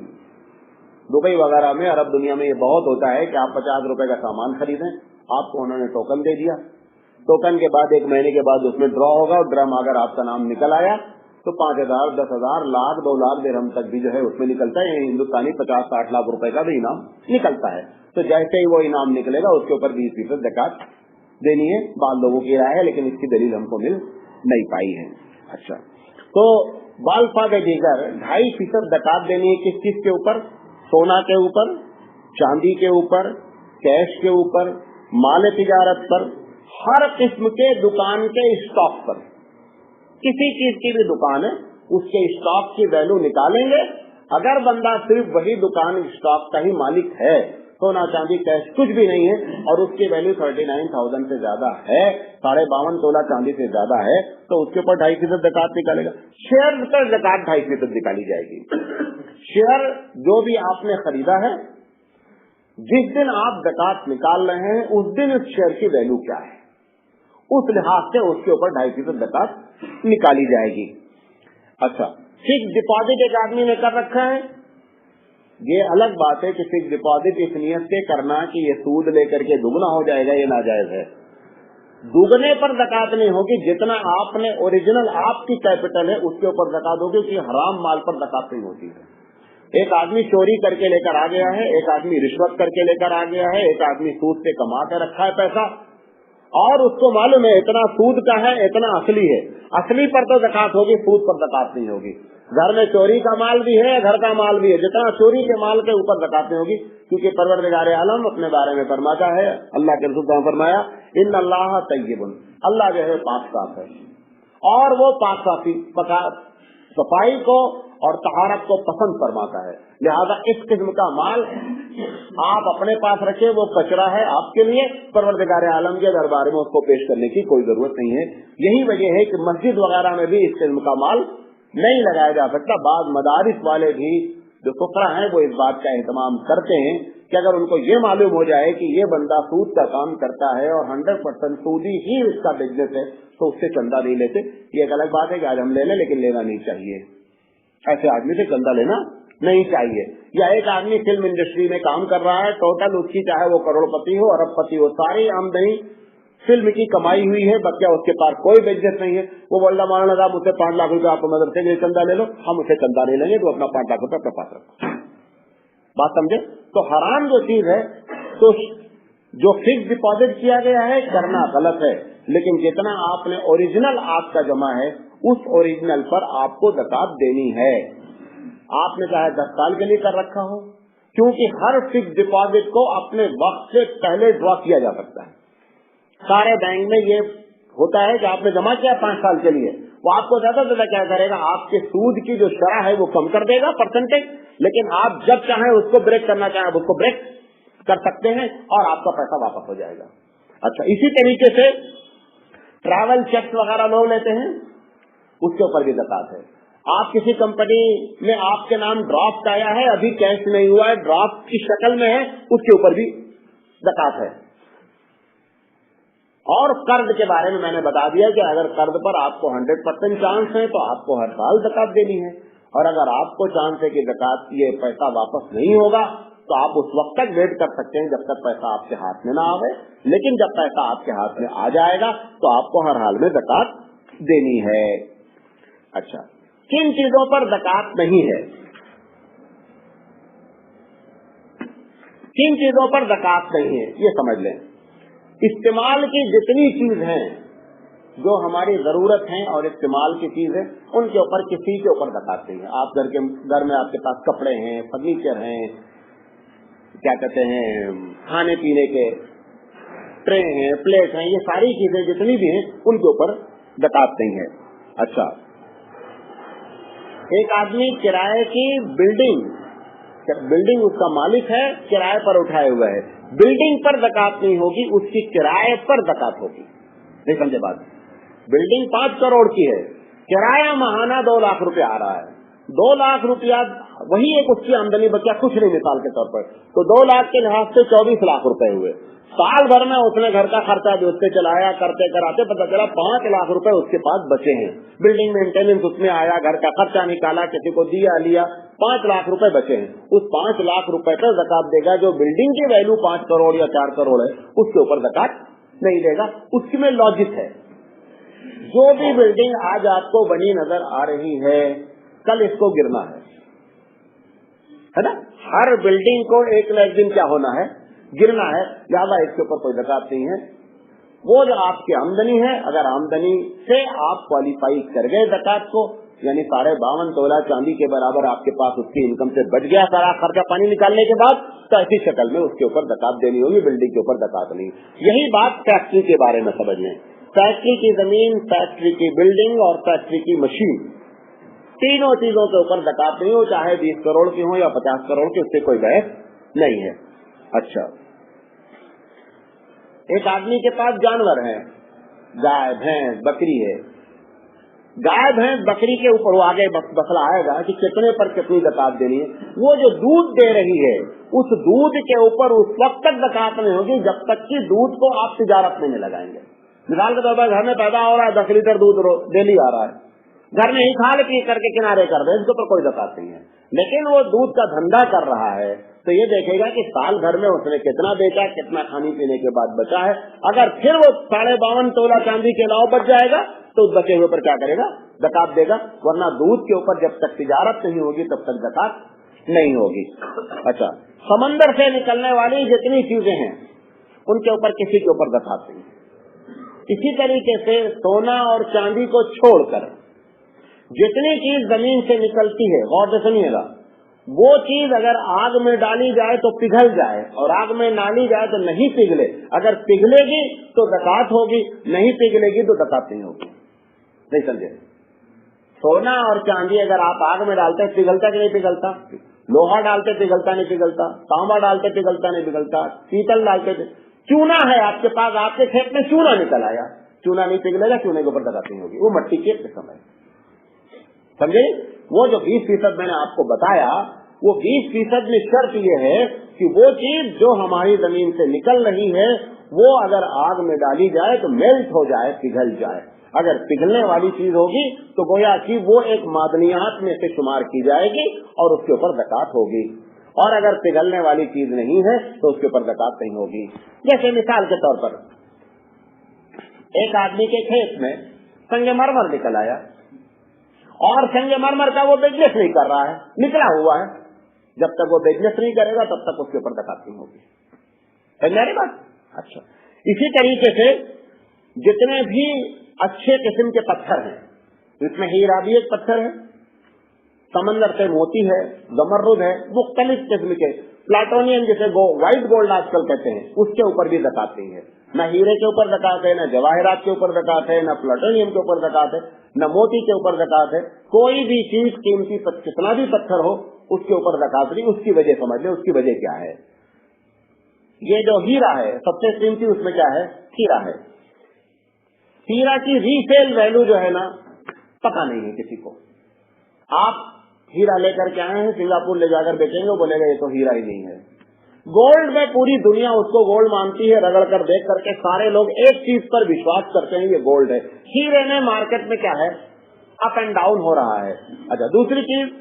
दुबई वगैरह में, अरब दुनिया में ये बहुत होता है कि आप 50 रुपए का सामान खरीदें, आपको उन्होंने टोकन दे दिया, टोकन के बाद 1 महीने के बाद उसमें ड्रॉ होगा, ड्रा में अगर आपका नाम निकल आया तो 5,000, 10,000, लाख, 2 लाख दिरहम तक भी जो है उसमें निकलता है। हिंदुस्तानी 50-60 लाख रुपए का भी इनाम निकलता है। तो जैसे ही वो इनाम निकलेगा उसके ऊपर 20% ज़कात देनी है। बाद लोगों की राय है, लेकिन इसकी दलील हमको मिल नहीं पाई है। अच्छा, तो बालफाज़ दीगर 2.5% ज़कात देनी है किस चीज के ऊपर? सोना के ऊपर, चांदी के ऊपर, कैश के ऊपर, माल तिजारत पर, हर किस्म के दुकान के स्टॉक पर। किसी चीज की भी दुकान है उसके स्टॉक की वैल्यू निकालेंगे। अगर बंदा सिर्फ वही दुकान स्टॉक का ही मालिक है, सोना चांदी कैश कुछ भी नहीं है, और उसकी वैल्यू 39,000 से ज्यादा है, 52.5 तोला चांदी से ज्यादा है, तो उसके ऊपर 2.5% ज़कात निकालेगा। शेयर पर ज़कात 2.5% निकाली जाएगी। शेयर जो भी आपने खरीदा है, जिस दिन आप ज़कात निकाल रहे हैं उस दिन उस शेयर की वैल्यू क्या है, उस लिहाज से उसके ऊपर 2.5% ज़कात निकाली जाएगी। अच्छा, फिक्स डिपॉजिट एक आदमी ने कर रखा है, ये अलग बात है कि फिक्स डिपॉजिट इस नियत से करना कि ये सूद लेकर के दुगना हो जाएगा, ये नाजायज है। दुगने पर ज़कात नहीं होगी, जितना आपने ओरिजिनल आपकी कैपिटल है उसके ऊपर ज़कात होगी, कि हराम माल पर ज़कात नहीं होती है। एक आदमी चोरी करके लेकर आ गया है, एक आदमी रिश्वत करके लेकर आ गया है, एक आदमी सूद से कमा के रखा है पैसा, और उसको मालूम है इतना सूद का है, इतना असली है, असली पर तो ज़कात होगी, सूद पर ज़कात नहीं होगी। घर में चोरी का माल भी है, घर का माल भी है, जितना चोरी के माल के ऊपर ज़कात नहीं होगी, क्योंकि परवरदिगार आलम अपने बारे में फरमाता है, अल्लाह के रसूल ने फरमाया, इन्न अल्लाह तय्यबुन, अल्लाह जो है पाक साफ है, और वो पाक साफी सफाई को और तहारत को पसंद फरमाता है। लिहाजा इस किस्म का माल आप अपने पास रखें, वो कचरा है आपके लिए, परवरदिगार आलम के दरबार में उसको पेश करने की कोई जरूरत नहीं है। यही वजह है कि मस्जिद वगैरह में भी इस किस्म का माल नहीं लगाया जा सकता। बाद मदारिस वाले भी जो फुकरा हैं वो इस बात का एहतमाम करते हैं कि अगर उनको ये मालूम हो जाए कि ये बंदा सूद का काम करता है और 100% सूदी ही इसका बिजनेस है, तो उससे चंदा नहीं लेते। ये एक अलग बात है कि आज हम ले लें, लेकिन लेना नहीं चाहिए, ऐसे आदमी से चंदा लेना नहीं चाहिए। या एक आदमी फिल्म इंडस्ट्री में काम कर रहा है, टोटल उसकी चाहे वो करोड़पति हो, अरबपति हो, सारी आमदनी फिल्म की कमाई हुई है, बच्चा उसके पास कोई बिजनेस नहीं है, वो बोल रहा मौलाना साहब मुझसे 5 लाख रुपए आप मदरसे के लिए चंदा ले लो, हम उसे चंदा नहीं लेंगे, तो अपना 5 लाख रुपए अपने पास रखो। बात समझे? तो हराम जो चीज है, तो जो फिक्स डिपॉजिट किया गया है करना गलत है, लेकिन जितना आपने ओरिजिनल आपका जमा है उस ओरिजिनल पर आपको ज़कात देनी है। आपने चाहे 10 साल के लिए कर रखा हो, क्योंकि हर फिक्स डिपॉजिट को अपने वक्त से पहले ड्रॉ किया जा सकता है। सारे बैंक में ये होता है कि आपने जमा किया 5 साल के लिए, वो आपको ज्यादा से ज्यादा क्या करेगा, आपके सूद की जो शरह है वो कम कर देगा परसेंटेज, लेकिन आप जब चाहें उसको ब्रेक करना चाहें उसको ब्रेक कर सकते हैं और आपका पैसा वापस हो जाएगा। अच्छा, इसी तरीके से ट्रैवल चेक वगैरह लोग लेते हैं, उसके ऊपर भी ज़कात है। आप किसी कंपनी में आपके नाम ड्राफ्ट आया है, अभी कैश नहीं हुआ है, ड्राफ्ट की शक्ल में है, उसके ऊपर भी ज़कात है। और कर्ज के बारे में मैंने बता दिया कि अगर कर्ज पर आपको 100% चांस है तो आपको हर साल ज़कात देनी है, और अगर आपको चांस है कि ज़कात ये पैसा वापस नहीं होगा तो आप उस वक्त तक वेट कर सकते हैं जब तक पैसा आपके हाथ में ना आवे, लेकिन जब पैसा आपके हाथ में आ जाएगा तो आपको हर हाल में ज़कात देनी है। अच्छा, किन चीजों पर ज़कात नहीं है? किन चीजों पर ज़कात नहीं है ये समझ लें। इस्तेमाल की जितनी चीज हैं जो हमारी जरूरत है और इस्तेमाल की चीज है उनके ऊपर किसी के ऊपर ज़कात नहीं है। आप घर में आपके पास कपड़े हैं, फर्नीचर हैं, क्या कहते हैं, खाने पीने के ट्रे हैं, प्लेट हैं, ये सारी चीजें जितनी भी हैं उनके ऊपर ज़कात नहीं है। अच्छा, एक आदमी किराए की बिल्डिंग उसका मालिक है, किराए पर उठाए हुआ है, बिल्डिंग पर ज़कात नहीं होगी, उसकी किराए पर ज़कात होगी। नहीं समझे बात? बिल्डिंग 5 करोड़ की है, किराया महाना 2 लाख रुपया आ रहा है, 2 लाख रुपया वही एक उसकी आमदनी बचा, कुछ नहीं मिसाल के तौर पर, तो 2 लाख के लिहाज से 24 लाख रुपए हुए। साल भर में उसने घर का खर्चा भी उससे चलाया, करते कराते पता चला 5 लाख रुपए उसके पास बचे हैं। बिल्डिंग मेंटेनेंस उसमें आया, घर का खर्चा निकाला, किसी को दिया लिया, 5 लाख रुपए बचे हैं। उस 5 लाख रुपए पर ज़कात देगा। जो बिल्डिंग की वैल्यू 5 करोड़ या 4 करोड़ है उसके ऊपर ज़कात नहीं देगा। उसमें लॉजिक है, जो भी बिल्डिंग आज आपको बनी नजर आ रही है कल इसको गिरना है ना? हर बिल्डिंग को एक न एक दिन क्या होना है, गिरना है, लिहाजा इसके ऊपर कोई ज़कात नहीं है। वो जो आपकी आमदनी है, अगर आमदनी से आप क्वालिफाई कर गए ज़कात को, यानी 52.5 तोला चांदी के बराबर आपके पास उसकी इनकम से बच गया सारा खर्चा पानी निकालने के बाद, तो ऐसी शक्ल में उसके ऊपर ज़कात देनी होगी, बिल्डिंग के ऊपर ज़कात नहीं। यही बात फैक्ट्री के बारे में समझ लें। फैक्ट्री की जमीन, फैक्ट्री की बिल्डिंग और फैक्ट्री की मशीन, तीनों चीजों के ऊपर ज़कात नहीं हो, चाहे 20 करोड़ की हो या 50 करोड़ की, उससे कोई बहस नहीं है। अच्छा, एक आदमी के पास जानवर है, गाय भैंस बकरी है। गाय भैंस बकरी के ऊपर वो आगे मसला आएगा कि कितने पर कितनी ज़कात देनी है। वो जो दूध दे रही है उस दूध के ऊपर उस वक्त तक ज़कात नहीं होगी जब तक कि दूध को आप तिजारत में नहीं लगाएंगे। मिसाल के तौर पर घर में पैदा हो रहा है, 10 लीटर दूध डेली आ रहा है, घर में ही खाल पी करके किनारे कर दे, इसके ऊपर कोई ज़कात नहीं है। लेकिन वो दूध का धंधा कर रहा है तो ये देखेगा कि साल भर में उसने कितना बेचा, कितना खाने पीने के बाद बचा है। अगर फिर वो 52.5 तोला चांदी के अलावा बच जाएगा तो उस बचे हुए पर क्या करेगा, ज़कात देगा। वरना दूध के ऊपर जब तक तिजारत नहीं होगी तब तक ज़कात नहीं होगी। अच्छा, समंदर से निकलने वाली जितनी चीजें हैं उनके ऊपर किसी के ऊपर ज़कात नहीं। इसी तरीके से सोना और चांदी को छोड़कर जितनी चीज जमीन से निकलती है, गौर से सुनिएगा, वो चीज अगर आग में डाली जाए तो पिघल जाए और आग में डाली जाए तो नहीं पिघले। अगर पिघलेगी तो ज़कात होगी, नहीं पिघलेगी तो ज़कात नहीं होगी। नहीं समझे? सोना और चांदी अगर आप आग में डालते पिघलता कि नहीं पिघलता? लोहा डालते पिघलता नहीं पिघलता, तांबा डालते पिघलता नहीं पिघलता, पीतल डालते। चूना है आपके पास, आपके खेत में चूना निकल आया, चूना नहीं पिघलेगा, चूने के ऊपर ज़कात नहीं होगी, वो मट्टी की किस्म है। समझे? वो जो 20% मैंने आपको बताया, वो 20% में शर्त ये है कि वो चीज जो हमारी जमीन से निकल रही है वो अगर आग में डाली जाए तो मेल्ट हो जाए, पिघल जाए। अगर पिघलने वाली चीज होगी तो गोया कि वो एक मादनियात में से शुमार की जाएगी और उसके ऊपर ज़कात होगी। और अगर पिघलने वाली चीज नहीं है तो उसके ऊपर ज़कात नहीं होगी। जैसे मिसाल के तौर पर एक आदमी के खेत में संगमरमर निकल आया और संगमरमर का वो बिजनेस नहीं कर रहा है, निकला हुआ है। जब तक वो बिजनेस नहीं करेगा तब तक उसके ऊपर ज़कात नहीं होगी। समझ मेरी बात? अच्छा, इसी तरीके से जितने भी अच्छे किस्म के पत्थर हैं, इसमें हीरा भी एक पत्थर है, समंदर से मोती है, जमर्रुद है, मुख्तलिफ किस्म के प्लाटोनियम जिसे व्हाइट गोल्ड आजकल कहते हैं, उसके ऊपर भी ज़कात नहीं है। न हीरे के ऊपर ज़कात है, न जवाहरात के ऊपर ज़कात है, न प्लाटोनियम के ऊपर ज़कात है, न मोती के ऊपर ज़कात है। कोई भी चीज कीमती कितना भी पत्थर हो उसके ऊपर ज़कात नहीं। उसकी वजह समझ ले, उसकी वजह क्या है? ये जो हीरा है सबसे कीमती, उसमें क्या है? हीरा है। हीरा की रीसेल वैल्यू जो है ना पता नहीं है किसी को। आप हीरा लेकर के आए हैं, सिंगापुर ले जाकर बेचेंगे, वो बोलेगा ये तो हीरा ही नहीं है। गोल्ड में पूरी दुनिया उसको गोल्ड मानती है, रगड़ कर देख करके सारे लोग एक चीज पर विश्वास करते हैं, ये गोल्ड है। हीरे में मार्केट में क्या है? अप एंड डाउन हो रहा है। अच्छा, दूसरी चीज,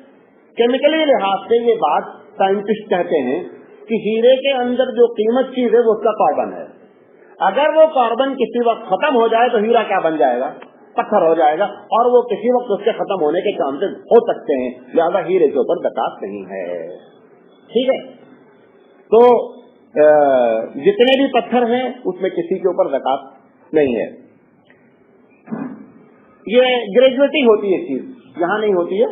केमिकली लिहाज से ये बात साइंटिस्ट कहते हैं कि हीरे के अंदर जो कीमत चीज है वो उसका कार्बन है। अगर वो कार्बन किसी वक्त खत्म हो जाए तो हीरा क्या बन जाएगा? पत्थर हो जाएगा, और वो किसी वक्त उसके खत्म होने के चांसेस हो सकते हैं। लिहाजा हीरे के ऊपर ज़कात नहीं है। ठीक है? तो जितने भी पत्थर हैं उसमें किसी के ऊपर ज़कात नहीं है। ये ग्रेजुएटी होती है चीज, यहाँ नहीं होती है।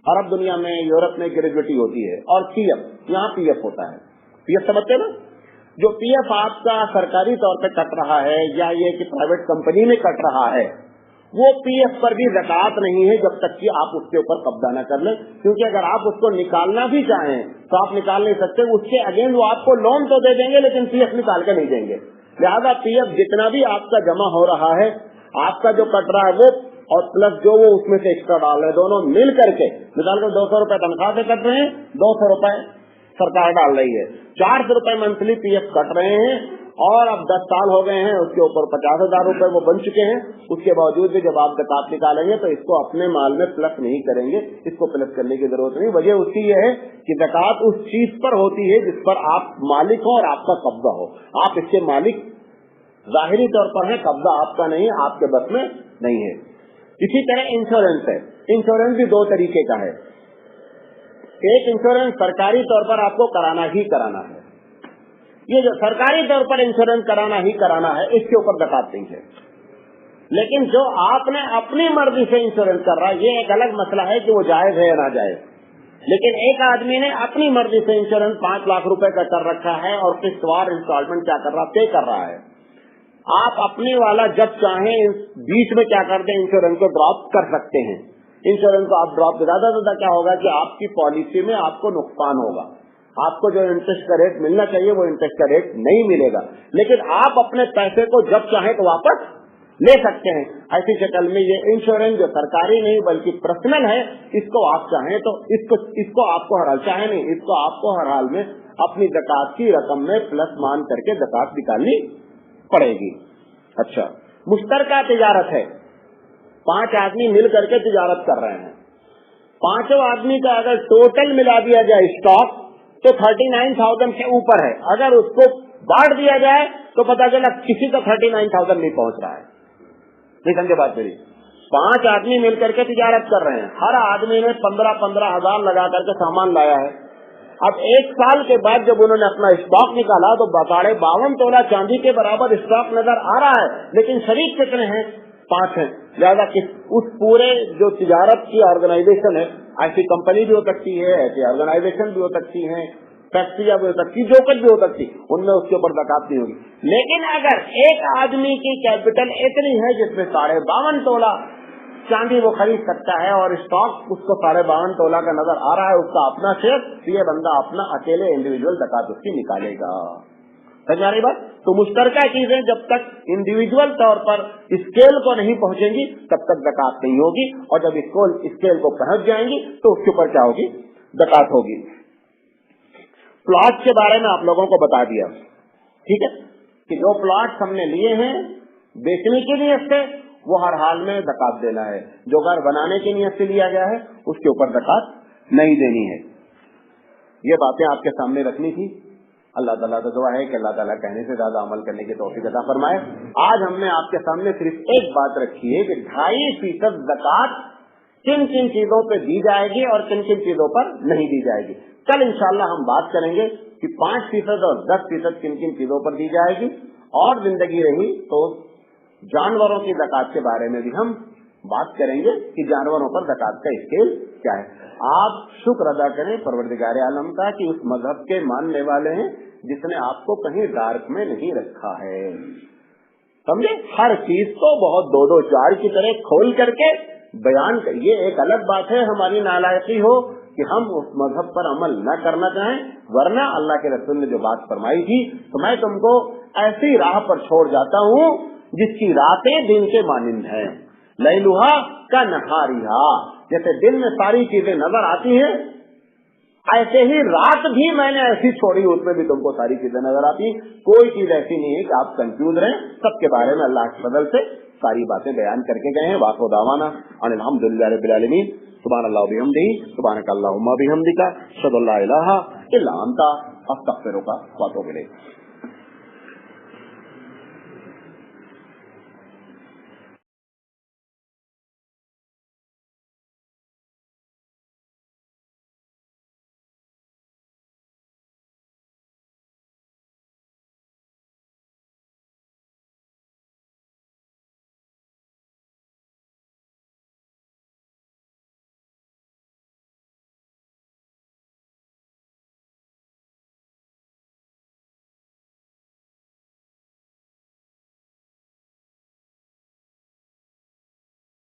अरब दुनिया में, यूरोप में ग्रेजुएटी होती है। और पीएफ, यहाँ पीएफ होता है। पीएफ समझते हैं ना? जो पीएफ आपका सरकारी तौर पे कट रहा है या ये कि प्राइवेट कंपनी में कट रहा है, वो पीएफ पर भी ज़कात नहीं है जब तक कि आप उसके ऊपर कब्जा न कर लें। क्योंकि अगर आप उसको निकालना भी चाहें तो आप निकाल नहीं सकते, उसके अगेंस्ट वो आपको लोन तो दे देंगे लेकिन पीएफ निकाल के नहीं देंगे। लिहाजा पीएफ जितना भी आपका जमा हो रहा है, आपका जो कट रहा है वो और प्लस जो वो उसमें से एक्स्ट्रा डाल रहे हैं, दोनों मिल करके निकाल कर 200 रुपए तनख्वाह से कट रहे हैं, 200 रुपए सरकार डाल रही है, 400 रुपए मंथली पीएफ कट रहे हैं। और अब 10 साल हो गए हैं, उसके ऊपर 50,000 रुपए वो बन चुके हैं। उसके बावजूद भी जब आप ज़कात निकालेंगे तो इसको अपने माल में प्लस नहीं करेंगे, इसको प्लस करने की जरूरत नहीं। वजह उसकी ये है कि ज़कात उस चीज पर होती है जिस पर आप मालिक हो और आपका कब्जा हो। आप इसके मालिक जाहिरी तौर पर है, कब्जा आपका नहीं, आपके बस में नहीं है। इसी तरह इंश्योरेंस है। इंश्योरेंस भी दो तरीके का है। एक इंश्योरेंस सरकारी तौर पर आपको कराना ही कराना है। ये जो सरकारी तौर पर इंश्योरेंस कराना ही कराना है, इसके ऊपर ज़कात नहीं है। लेकिन जो आपने अपनी मर्जी से इंश्योरेंस कर रहा है, ये एक अलग मसला है कि वो जायज है या ना जायज। लेकिन एक आदमी ने अपनी मर्जी से इंश्योरेंस 5 लाख रुपए का कर रखा है और किस्तवार इंस्टॉलमेंट क्या कर रहा है, पे कर रहा है। आप अपने वाला जब चाहें बीच में क्या कर दें, इंश्योरेंस को ड्रॉप कर सकते हैं। इंश्योरेंस को आप ड्रॉप, ज्यादा से ज्यादा क्या होगा कि आपकी पॉलिसी में आपको नुकसान होगा, आपको जो इंटरेस्ट का रेट मिलना चाहिए वो इंटरेस्ट का रेट नहीं मिलेगा। लेकिन आप अपने पैसे को जब चाहें तो वापस ले सकते हैं। ऐसी शक्ल में ये इंश्योरेंस जो सरकारी नहीं बल्कि पर्सनल है, इसको आप चाहें तो इसको आपको हर हाल, चाहे नहीं, इसको आपको हर हाल में अपनी ज़कात की रकम में प्लस मान करके ज़कात निकालनी पड़ेगी। अच्छा, मुश्तरका तिजारत है, 5 आदमी मिल करके तिजारत कर रहे हैं। 5 आदमी का अगर टोटल मिला दिया जाए स्टॉक तो 39,000 से ऊपर है। अगर उसको बांट दिया जाए तो पता चला किसी का 39,000 नहीं पहुंच रहा है। नहीं समझे बात मेरी? 5 आदमी मिल करके तिजारत कर रहे हैं, हर आदमी ने 15-15 हजार लगा करके सामान लाया है। अब 1 साल के बाद जब उन्होंने अपना स्टॉक निकाला तो 52 तोला चांदी के बराबर स्टॉक नजर आ रहा है, लेकिन शरीक कितने हैं? 5 हैं। लिहाजा उस पूरे जो तिजारत की ऑर्गेनाइजेशन है, ऐसी कंपनी भी हो सकती है, ऐसी ऑर्गेनाइजेशन भी हो सकती है, फैक्ट्रियां भी हो सकती, जो कुछ भी हो सकती, उनमें उसके ऊपर ज़कात नहीं होगी। लेकिन अगर एक आदमी की कैपिटल इतनी है जिसमें 52.5 तोला चांदी वो खरीद सकता है और स्टॉक उसको 52.5 तोला का नजर आ रहा है, उसका अपना शेयर, ये बंदा अपना अकेले इंडिविजुअल ज़कात उसकी निकालेगा। समझ आ रही बात? तो मुश्तरका चीजें जब तक इंडिविजुअल तौर पर स्केल को नहीं पहुंचेंगी तब तक ज़कात नहीं होगी, और जब स्केल को पहुंच जाएंगी तो उसके ऊपर क्या होगी? ज़कात होगी। प्लॉट के बारे में आप लोगों को बता दिया, ठीक है, कि जो प्लॉट हमने लिए हैं बेचने की नियत से वो हर हाल में ज़कात देना है। जो घर बनाने की नियत से लिया गया है उसके ऊपर ज़कात नहीं देनी है। ये बातें आपके सामने रखनी थी। अल्लाह ताला से दुआ है कि अल्लाह ताला कहने से ज्यादा अमल करने की तौफीक अता फरमाए। आज हमने आपके सामने सिर्फ एक बात रखी है कि 2.5% ज़कात किन किन चीजों पे दी जाएगी और किन किन चीजों पर नहीं दी जाएगी। कल इंशाल्लाह हम बात करेंगे कि 5% और 10% किन किन चीजों पर दी जाएगी, और जिंदगी रही तो जानवरों की ज़कात के बारे में भी हम बात करेंगे कि जानवरों पर ज़कात का स्केल क्या है। आप शुक्र अदा करें परवरदिगार आलम का कि उस मजहब के मानने वाले हैं जिसने आपको कहीं डार्क में नहीं रखा है। समझे? हर चीज को बहुत 2-2 4 की तरह खोल करके बयान कर। ये एक अलग बात है हमारी नालायकी हो कि हम उस मजहब पर अमल न करना चाहें, वरना अल्लाह के रसूल ने जो बात फरमाई थी तो मैं तुमको ऐसी राह पर छोड़ जाता हूँ जिसकी रातें दिन के मानिंद हैं, लैलुहा का नहारिहा। जैसे दिन में सारी चीजें नजर आती हैं, ऐसे ही रात भी मैंने ऐसी छोड़ी, उसमें भी तुमको सारी चीजें नजर आती। कोई चीज ऐसी नहीं है कि आप कंफ्यूज रहें, सबके बारे में अल्लाह के फजल से सारी बातें बयान करके गए हैं। वाक़ो दावाना अल्हम्दुलिल्लाहि रब्बिल आलमीन, सुब्हानल्लाहि व बिहम्दिही, सुब्हानकल्लाहुम्मा बिहम्दिका, अशहदु अल्ला इलाहा इल्ला अंता, अस्तगफिरुका व अतूबु इलैक।